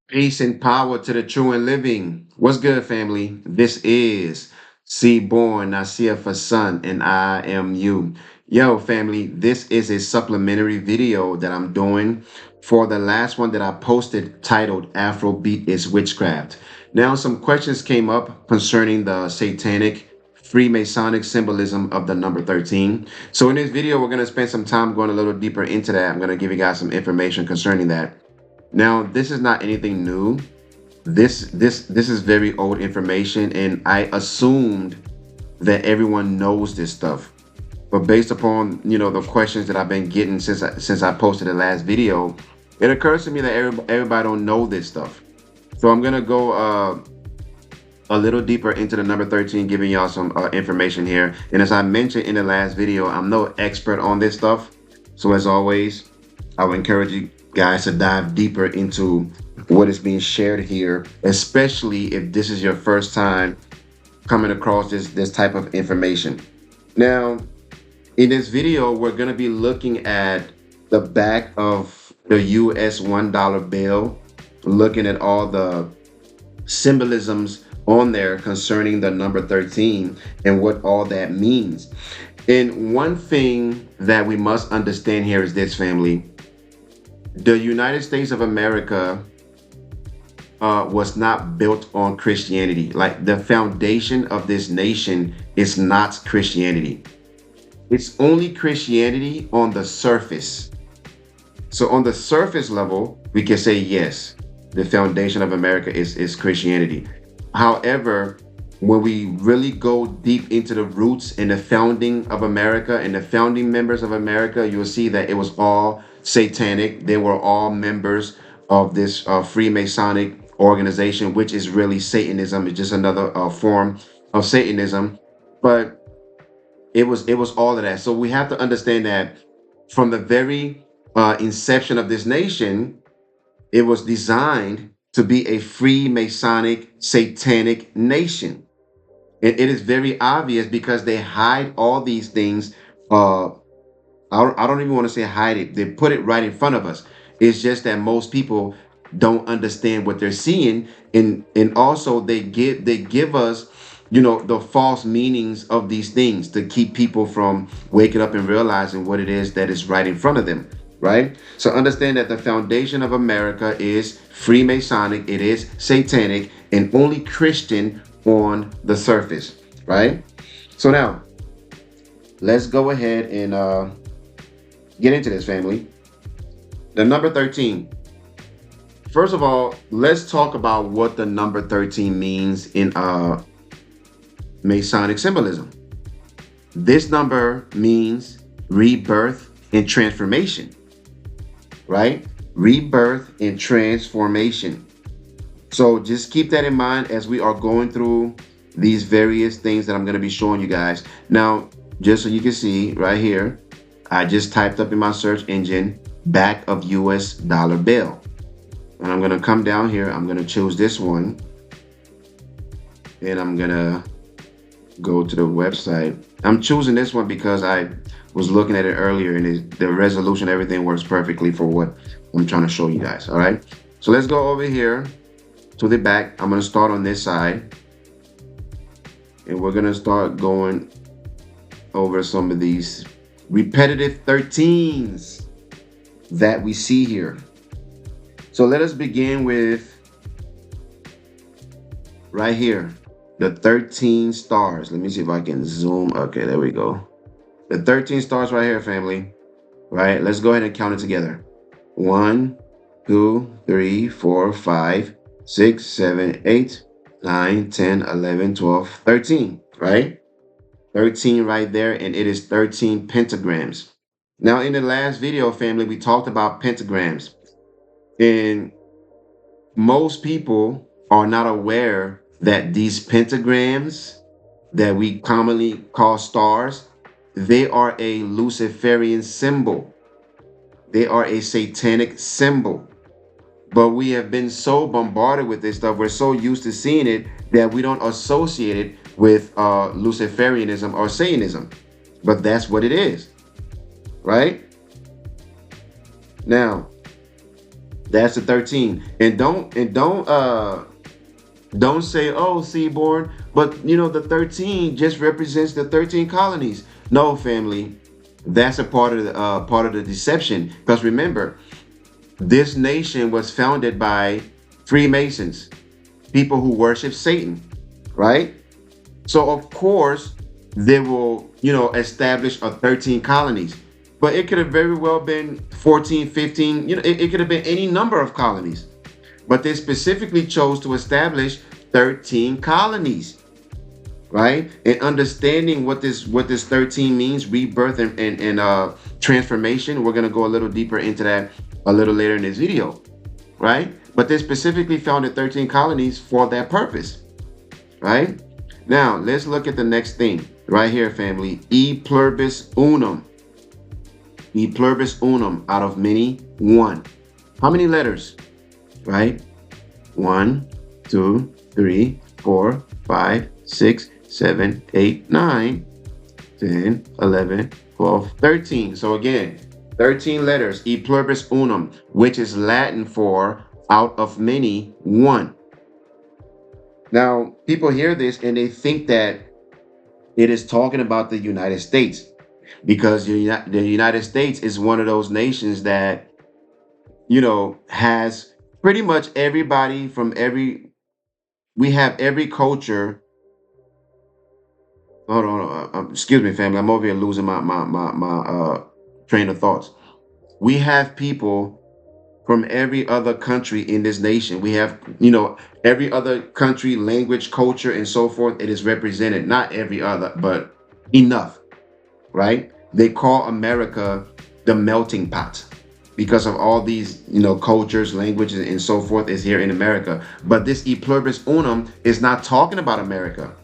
Peace and power to the true and living. What's good, family? This is Seaborn Nacirfa-Sun, and I am you. Yo, family, this is a supplementary video that I'm doing for the last one that I posted titled Afrobeat is Witchcraft. Now, some questions came up concerning the satanic Freemasonic symbolism of the number 13. So in this video, we're going to spend some time going a little deeper into that. I'm going to give you guys some information concerning that. Now, this is not anything new. This is very old information, and I assumed that everyone knows this stuff. But based upon the questions that I've been getting since I posted the last video, it occurs to me that everybody don't know this stuff. So I'm gonna go a little deeper into the number 13, giving y'all some information here. And as I mentioned in the last video, I'm no expert on this stuff. So as always, I would encourage you guys to dive deeper into what is being shared here, especially if this is your first time coming across this type of information. Now, in this video, we're going to be looking at the back of the US $1 bill, looking at all the symbolisms on there concerning the number 13 and what all that means. And one thing that we must understand here is this, family. The United States of America was not built on Christianity. Like, the foundation of this nation is not Christianity. It's only Christianity on the surface. So on the surface level, we can say, yes, the foundation of America is Christianity. However, when we really go deep into the roots and the founding of America and the founding members of America, you'll see that it was all satanic. They were all members of this Freemasonic organization, which is really Satanism. It's just another form of Satanism. But it was all of that. So we have to understand that from the very inception of this nation, it was designed to be a Freemasonic satanic nation. And it is very obvious because they hide all these things. I don't even want to say hide it. They put it right in front of us. It's just that most people don't understand what they're seeing, and also they give us the false meanings of these things to keep people from waking up and realizing what it is that is right in front of them, right? So understand that the foundation of America is Freemasonic, it is satanic, and only Christian on the surface, right? So now let's go ahead and get into this, family. The number 13. First of all, let's talk about what the number 13 means in Masonic symbolism. This number means rebirth and transformation, right? Rebirth and transformation. So just keep that in mind as we are going through these various things that I'm going to be showing you guys. Now, just so you can see right here, I just typed up in my search engine, back of US dollar bill. And I'm going to come down here. I'm going to choose this one. And I'm going to go to the website. I'm choosing this one because I was looking at it earlier, and the resolution, everything works perfectly for what I'm trying to show you guys. All right. So let's go over here to the back. I'm going to start on this side. And we're going to start going over some of these repetitive 13s that we see here. So let us begin with right here, the 13 stars. Let me see if I can zoom. Okay, there we go. The 13 stars right here, family. Right, let's go ahead and count it together. 1, 2, 3, 4, 5, 6, 7, 8, 9, 10, 11, 12, 13, right? 13 right there, and it is 13 pentagrams. Now, in the last video, family, we talked about pentagrams. And most people are not aware that these pentagrams that we commonly call stars, they are a Luciferian symbol. They are a satanic symbol. But we have been so bombarded with this stuff, we're so used to seeing it that we don't associate it with Luciferianism or Satanism. But that's what it is, right? Now, That's the 13. And don't say, oh, Seaborn, but the 13 just represents the 13 colonies. No, family. That's a part of the deception. Because remember, this nation was founded by Freemasons, people who worship Satan, right? So of course they will, establish a 13 colonies. But it could have very well been 14, 15, it could have been any number of colonies. But they specifically chose to establish 13 colonies, right? And understanding what this 13 means, rebirth and transformation. We're gonna go a little deeper into that a little later in this video, right? But they specifically founded 13 colonies for that purpose, right? Now let's look at the next thing right here, family. E pluribus unum. E pluribus unum, out of many, one. How many letters? Right? 1, 2, 3, 4, 5, 6, 7, 8, 9, 10, 11, 12, 13. So again, 13 letters, e pluribus unum, which is Latin for out of many, one. Now, people hear this and they think that it is talking about the United States, because the United States is one of those nations that, has pretty much everybody from we have every culture. Hold on, excuse me, family. I'm over here losing my train of thoughts. We have people from every other country in this nation. We have, every other country, language, culture, and so forth. It is represented. Not every other, but enough, right? They call America the melting pot because of all these, cultures, languages, and so forth is here in America. But this e pluribus unum is not talking about America.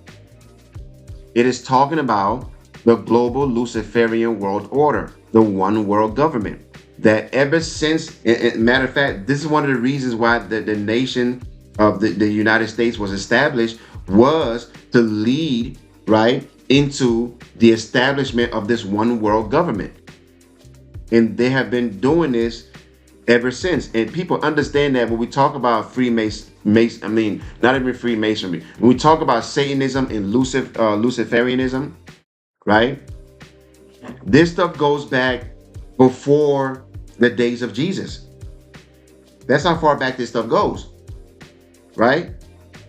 It is talking about the global Luciferian world order, the one world government. That ever since, matter of fact, this is one of the reasons why the nation of the United States was established, was to lead, right, into the establishment of this one world government. And they have been doing this ever since. And people understand that when we talk about not even Freemasonry, when we talk about Satanism and Luciferianism, right? This stuff goes back before the days of Jesus. That's how far back this stuff goes, right?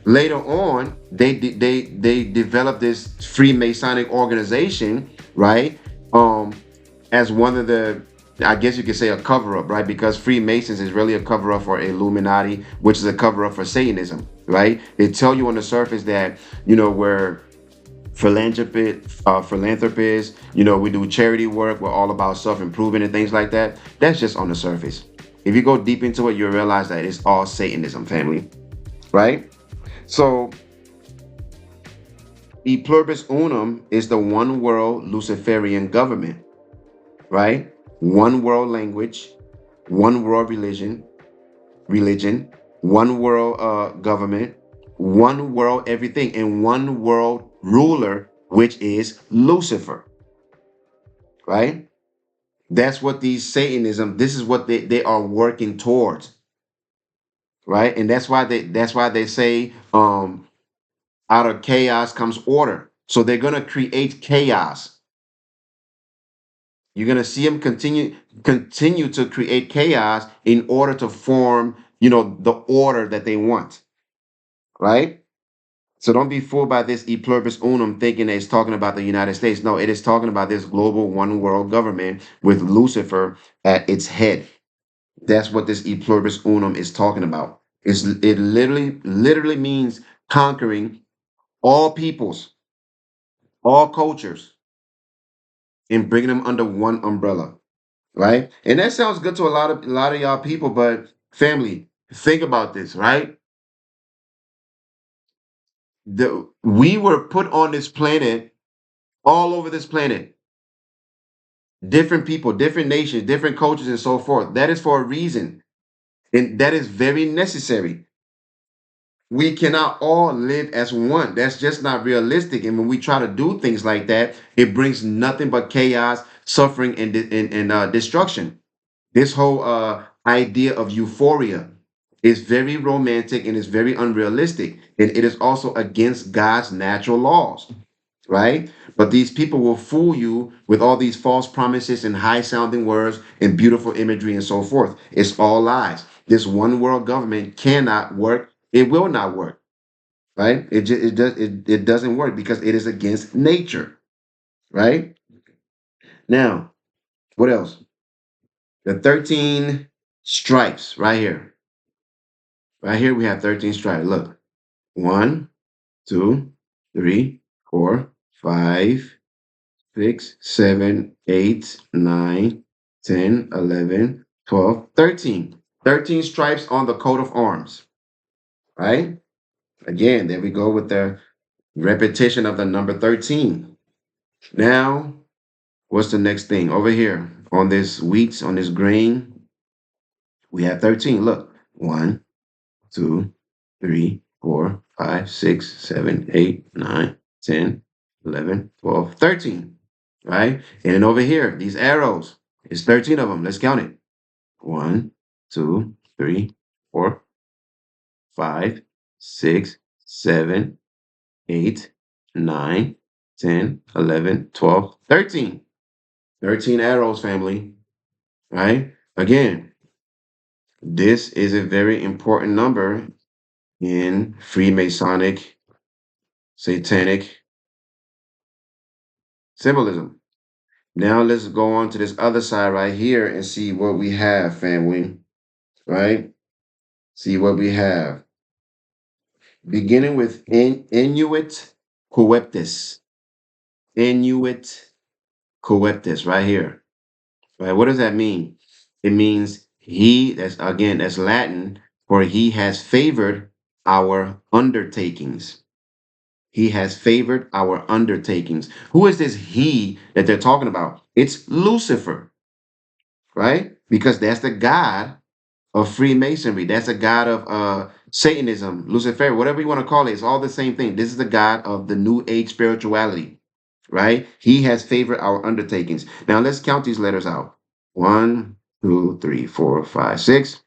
Later on, they developed this Freemasonic organization, right? As one of the, I guess you could say, a cover-up, right? Because Freemasons is really a cover-up for Illuminati, which is a cover-up for Satanism, right? They tell you on the surface that, we're philanthropists, we do charity work, we're all about self-improvement and things like that. That's just on the surface. If you go deep into it, you'll realize that it's all Satanism, family, right? So, e pluribus unum is the one world Luciferian government, right? One world language, one world religion, one world government, one world everything, and one world ruler, which is Lucifer, right? That's what these Satanism, this is what they are working towards, right? And that's why they say, out of chaos comes order. So they're gonna create chaos. You're gonna see them continue to create chaos in order to form, the order that they want, right? So don't be fooled by this e pluribus unum thinking that it's talking about the United States. No, it is talking about this global one world government with Lucifer at its head. That's what this e pluribus unum is talking about. It literally means conquering all peoples, all cultures, and bringing them under one umbrella, right? And that sounds good to a lot of y'all people, but family, think about this, right? We were put on this planet, all over this planet, different people, different nations, different cultures, and so forth. That is for a reason, and that is very necessary. We cannot all live as one. That's just not realistic. And when we try to do things like that, it brings nothing but chaos, suffering, and destruction. This whole idea of euphoria. It's very romantic and it's very unrealistic. And it is also against God's natural laws, right? But these people will fool you with all these false promises and high sounding words and beautiful imagery and so forth. It's all lies. This one world government cannot work. It will not work, right? It doesn't work because it is against nature, right? Now, what else? The 13 stripes right here. Right here we have 13 stripes. Look. 1, 2, 3, 4, 5, 6, 7, 8, 9, 10, 11, 12, 13. 13 stripes on the coat of arms, right? Again, there we go with the repetition of the number 13. Now, what's the next thing? Over here on this wheat, on this grain, we have 13. Look, 1, 2, 3, 4, 5, 6, 7, 8, 9, 10, 11, 12, 13. Right? And then over here, these arrows, it's 13 of them. Let's count it. 1, 2, 3, 4, 5, 6, 7, 8, 9, 10, 11, 12, 13. 13 arrows, family. Right? Again, this is a very important number in Freemasonic, Satanic symbolism. Now let's go on to this other side right here and see what we have, family. Right? See what we have. Beginning with Inuit Coeptis. Inuit Coeptis, right here. Right? What does that mean? It means that's Latin for he has favored our undertakings. He has favored our undertakings. Who is this he that they're talking about? It's Lucifer, right? Because that's the god of Freemasonry. That's a god of Satanism, Lucifer, whatever you want to call it. It's all the same thing. This is the god of the New Age spirituality, right? He has favored our undertakings. Now let's count these letters out. 1, 2, 3, 4, 5, 6,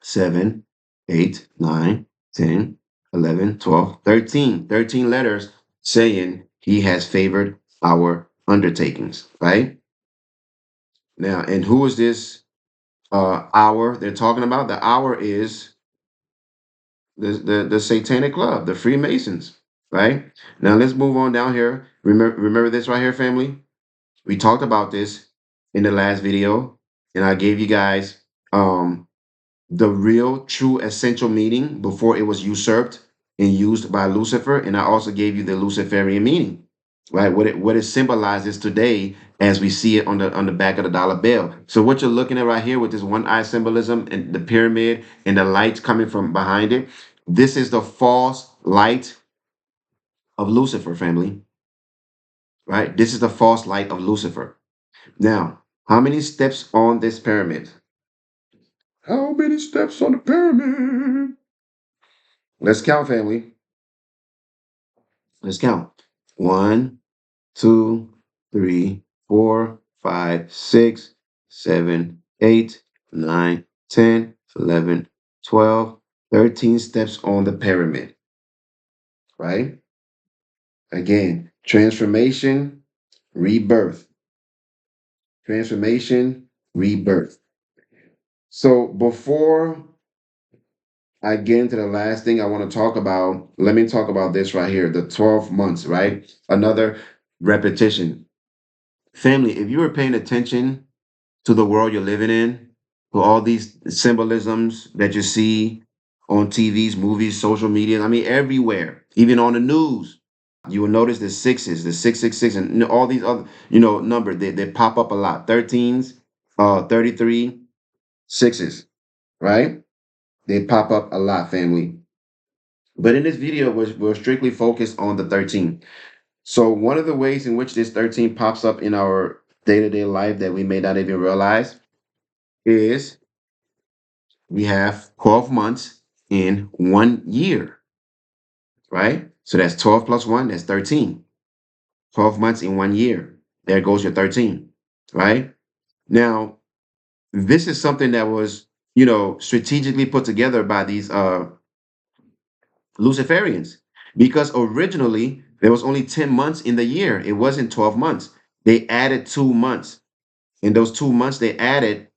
7, 8, 9, 10, 11, 12, 13. 13 letters saying he has favored our undertakings, right? Now, and who is this hour they're talking about? The hour is the Satanic Club, the Freemasons, right? Now let's move on down here. Remember this right here, family? We talked about this in the last video, and I gave you guys the real true essential meaning before it was usurped and used by Lucifer, and I also gave you the Luciferian meaning, right? What it symbolizes today as we see it on the back of the dollar bill. So what you're looking at right here with this one eye symbolism and the pyramid and the lights coming from behind it, this is the false light of Lucifer, family, right? This is the false light of Lucifer. Now, how many steps on this pyramid? How many steps on the pyramid? Let's count, family. Let's count. 1, 2, 3, 4, 5, 6, 7, 8, 9, 10, 11, 12, 13 steps on the pyramid, right? Again, transformation, rebirth. Transformation, rebirth. So before I get into the last thing I want to talk about, let me talk about this right here, the 12 months, right? Another repetition. Family, if you were paying attention to the world you're living in, to all these symbolisms that you see on TVs, movies, social media, I mean, everywhere, even on the news, you will notice the sixes, the 666, and all these other, numbers, they pop up a lot. 13s, 33, sixes, right? They pop up a lot, family. But in this video, we're strictly focused on the 13. So one of the ways in which this 13 pops up in our day-to-day life that we may not even realize is we have 12 months in 1 year, right? So that's 12 plus 1, that's 13. 12 months in 1 year. There goes your 13, right? Now, this is something that was strategically put together by these Luciferians, because originally there was only 10 months in the year. It wasn't 12 months. They added 2 months. And those 2 months they added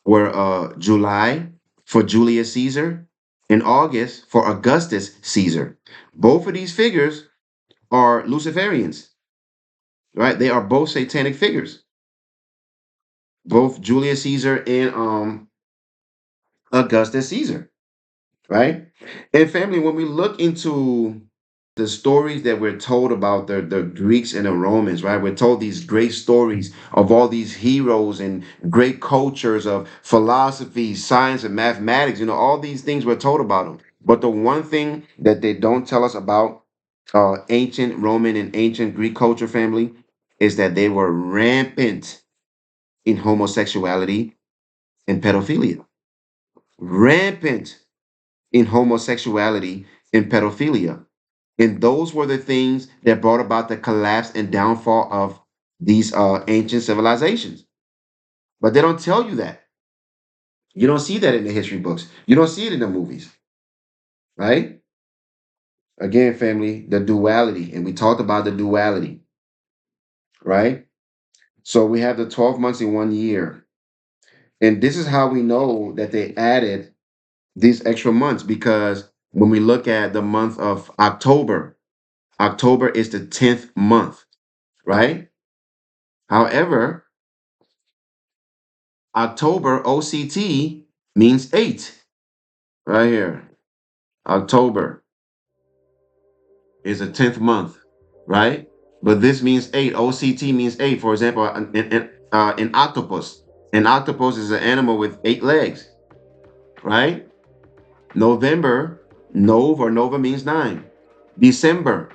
were July for Julius Caesar and August for Augustus Caesar. Both of these figures are Luciferians, right? They are both satanic figures, both Julius Caesar and Augustus Caesar, right? And family, when we look into the stories that we're told about the Greeks and the Romans, right? We're told these great stories of all these heroes and great cultures of philosophy, science, and mathematics. All these things we're told about them. But the one thing that they don't tell us about ancient Roman and ancient Greek culture, family, is that they were rampant in homosexuality and pedophilia. Rampant in homosexuality and pedophilia. And those were the things that brought about the collapse and downfall of these ancient civilizations. But they don't tell you that. You don't see that in the history books. You don't see it in the movies, right? Again, family, the duality. And we talked about the duality, right? So we have the 12 months in 1 year. And this is how we know that they added these extra months, because when we look at the month of October, October is the 10th month, right? However, October OCT means 8. Right here. October is a 10th month, right? But this means 8. OCT means 8. For example, an octopus. An octopus is an animal with 8 legs, right? November, Nova means 9. December,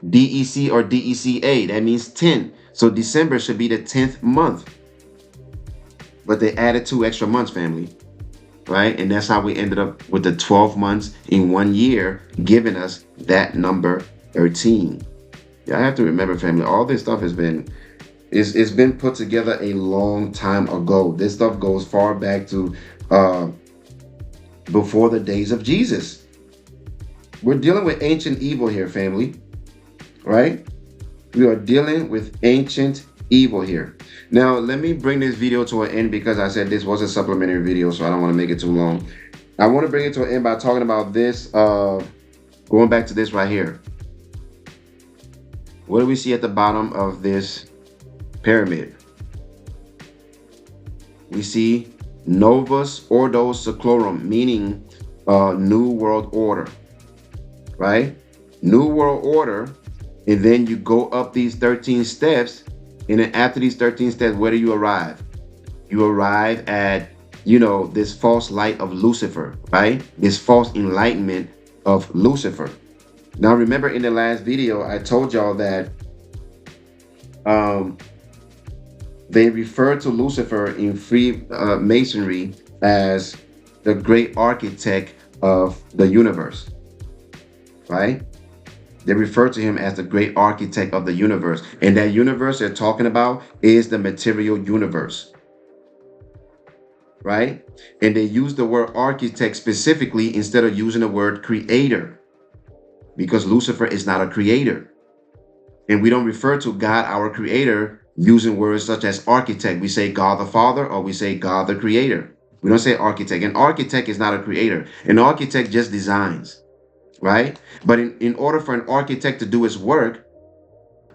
DEC or DECA, that means 10. So December should be the 10th month. But they added 2 extra months, family. Right? And that's how we ended up with the 12 months in 1 year, giving us that number 13. Yeah, I have to remember, family, all this stuff has been it's been put together a long time ago. This stuff goes far back to before the days of Jesus. We're dealing with ancient evil here, family. Right? We are dealing with ancient evil here. Now, let me bring this video to an end, because I said this was a supplementary video, so I don't want to make it too long. I want to bring it to an end by talking about this, going back to this right here. What do we see at the bottom of this pyramid? We see Novus Ordo Seclorum, meaning New World Order, right? New World Order. And then you go up these 13 steps. And then after these 13 steps, where do you arrive? You arrive at, this false light of Lucifer, right? This false enlightenment of Lucifer. Now, remember in the last video, I told y'all that they refer to Lucifer in Freemasonry as the great architect of the universe, right? They refer to him as the great architect of the universe. And that universe they're talking about is the material universe, right? And they use the word architect specifically instead of using the word creator, because Lucifer is not a creator. And we don't refer to God, our creator, using words such as architect. We say God the Father, or we say God the creator. We don't say architect. An architect is not a creator. An architect just designs. Right? But in order for an architect to do his work,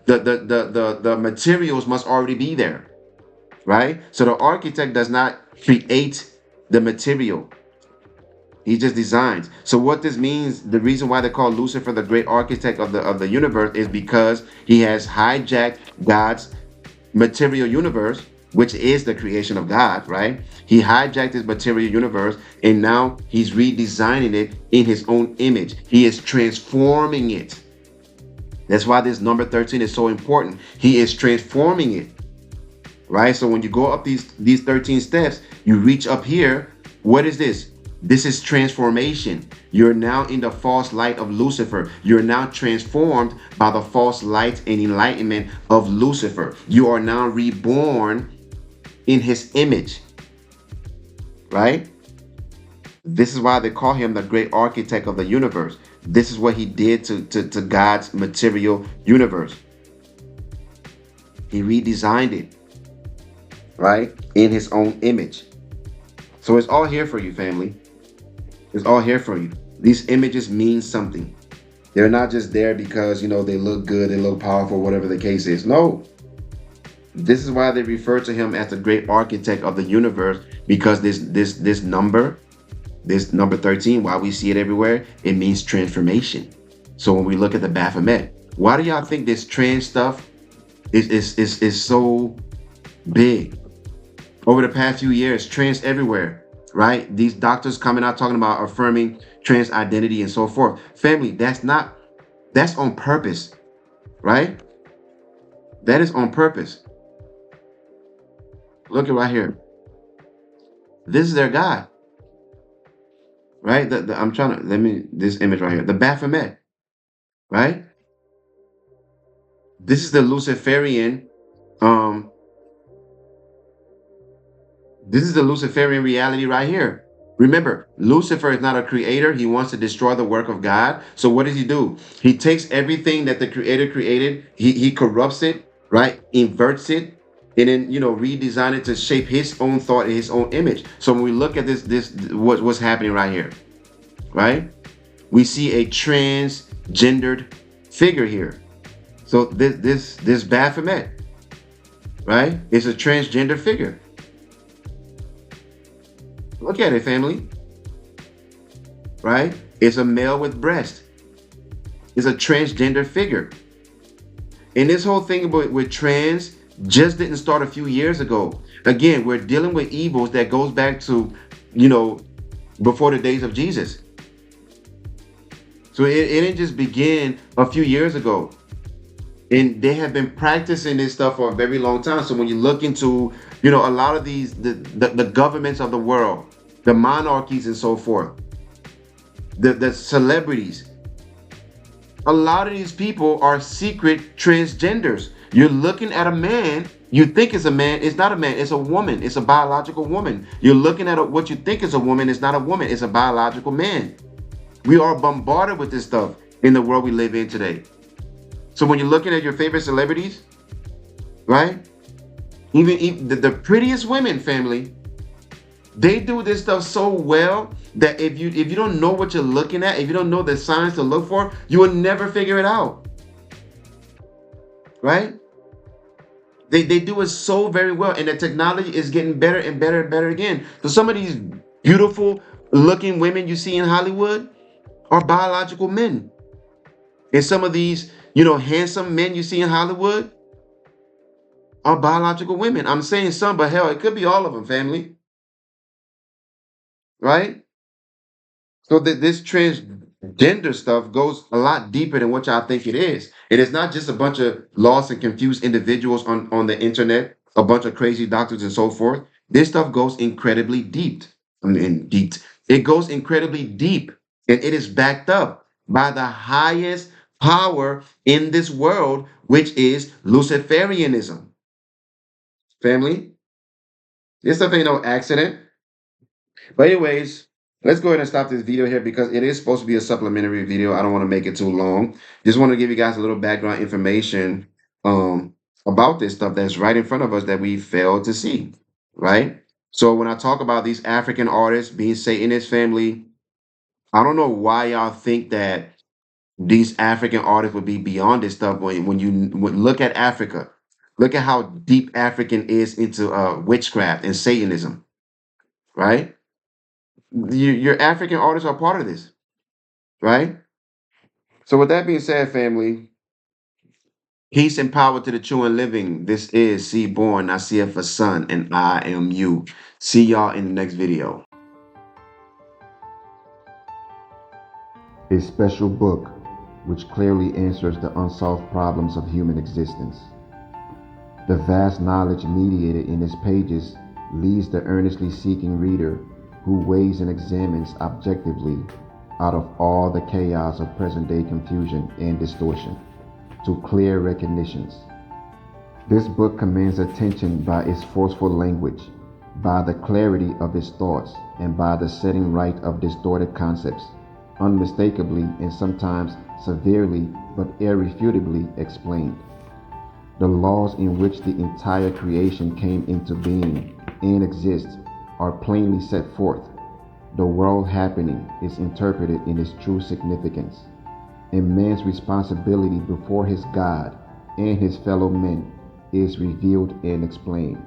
the materials must already be there. Right? So the architect does not create the material. He just designs. So what this means, the reason why they call Lucifer the great architect of the universe, is because he has hijacked God's material universe, which is the creation of God, right? He hijacked his material universe, and now he's redesigning it in his own image. He is transforming it. That's why this number 13 is so important. He is transforming it, right? So when you go up these 13 steps, you reach up here. What is this? This is transformation. You're now in the false light of Lucifer. You're now transformed by the false light and enlightenment of Lucifer. You are now reborn in his image, right? This is why they call him the great architect of the universe. This is what he did to God's material universe. He redesigned it, right? In his own image. So it's all here for you, family. It's all here for you. These images mean something. They're not just there because, they look good, they look powerful, whatever the case is. No. This is why they refer to him as the great architect of the universe, because this number 13, why we see it everywhere, it means transformation. So when we look at the Baphomet, why do y'all think this trans stuff is so big? Over the past few years, trans everywhere, right? These doctors coming out talking about affirming trans identity and so forth. Family, that's on purpose, right? That is on purpose. Look at right here. This is their God, right? I'm trying to, this image right here, the Baphomet, right? This is the Luciferian, this is the Luciferian reality right here. Remember, Lucifer is not a creator. He wants to destroy the work of God. So what does he do? He takes everything that the creator created, he corrupts it, right? Inverts it, and then, redesign it to shape his own thought and his own image. So when we look at what's happening right here, right? We see a transgendered figure here. So this Baphomet, right? It's a transgender figure. Look at it, family. Right? It's a male with breast. It's a transgender figure. And this whole thing with trans just didn't start a few years ago. Again, we're dealing with evils that goes back to, before the days of Jesus. So it didn't just begin a few years ago. And they have been practicing this stuff for a very long time. So when you look into, a lot of these, the governments of the world, the monarchies and so forth, the celebrities, a lot of these people are secret transgenders. You're looking at a man, you think it's a man, it's not a man, it's a woman, it's a biological woman. You're looking at what you think is a woman, it's not a woman, it's a biological man. We are bombarded with this stuff in the world we live in today. So when you're looking at your favorite celebrities, right? Even the prettiest women, family, they do this stuff so well that if you don't know what you're looking at, if you don't know the signs to look for, you will never figure it out. Right? They do it so very well, and the technology is getting better and better and better again. So some of these beautiful looking women you see in Hollywood are biological men. And some of these, handsome men you see in Hollywood are biological women. I'm saying some, but hell, it could be all of them, family. Right? So this transgender stuff goes a lot deeper than what y'all think it is. It is not just a bunch of lost and confused individuals on the internet, a bunch of crazy doctors and so forth. This stuff goes incredibly deep. It goes incredibly deep, and it is backed up by the highest power in this world, which is Luciferianism. Family, this stuff ain't no accident. But anyways, let's go ahead and stop this video here because it is supposed to be a supplementary video. I don't want to make it too long. Just want to give you guys a little background information about this stuff that's right in front of us that we failed to see, right? So when I talk about these African artists being Satanist, family, I don't know why y'all think that these African artists would be beyond this stuff when you look at Africa. Look at how deep African is into witchcraft and Satanism, right? Your African artists are part of this, right? So with that being said, family, peace and power to the true and living. This is Seaborn Nacirfa-Sun, and I am you. See y'all in the next video. A special book which clearly answers the unsolved problems of human existence. The vast knowledge mediated in its pages leads the earnestly seeking reader who weighs and examines objectively out of all the chaos of present-day confusion and distortion to clear recognitions. This book commands attention by its forceful language, by the clarity of his thoughts and by the setting right of distorted concepts, unmistakably and sometimes severely but irrefutably explained. The laws in which the entire creation came into being and exists are plainly set forth. The world happening is interpreted in its true significance, and man's responsibility before his God and his fellow men is revealed and explained.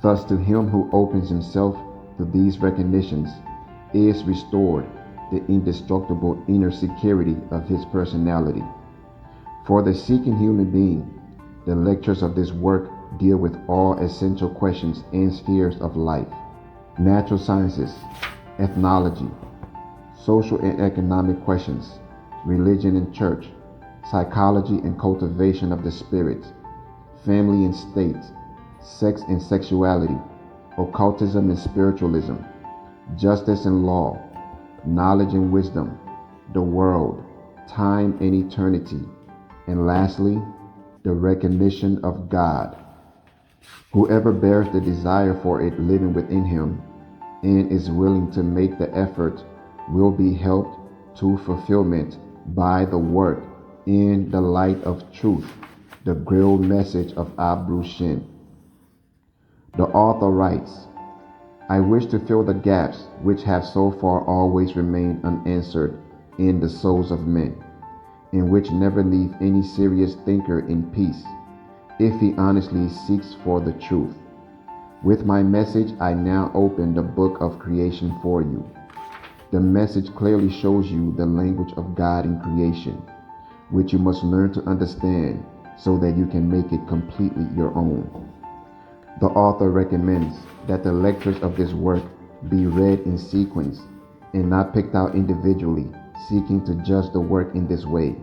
Thus, to him who opens himself to these recognitions is restored the indestructible inner security of his personality. For the seeking human being, the lectures of this work deal with all essential questions and spheres of life: natural sciences, ethnology, social and economic questions, religion and church, psychology and cultivation of the spirit, family and state, sex and sexuality, occultism and spiritualism, justice and law, knowledge and wisdom, the world, time and eternity, and lastly, the recognition of God. Whoever bears the desire for it living within him and is willing to make the effort will be helped to fulfillment by the work in the light of truth, the Grail message of Shin. The author writes, I wish to fill the gaps which have so far always remained unanswered in the souls of men, and which never leave any serious thinker in peace, if he honestly seeks for the truth. With my message, I now open the book of creation for you. The message clearly shows you the language of God in creation, which you must learn to understand so that you can make it completely your own. The author recommends that the lectures of this work be read in sequence and not picked out individually, seeking to judge the work in this way.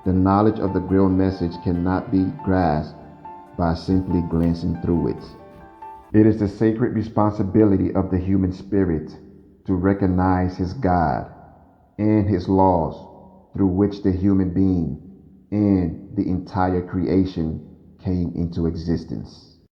The knowledge of the Grail message cannot be grasped by simply glancing through it. It is the sacred responsibility of the human spirit to recognize his God and his laws through which the human being and the entire creation came into existence.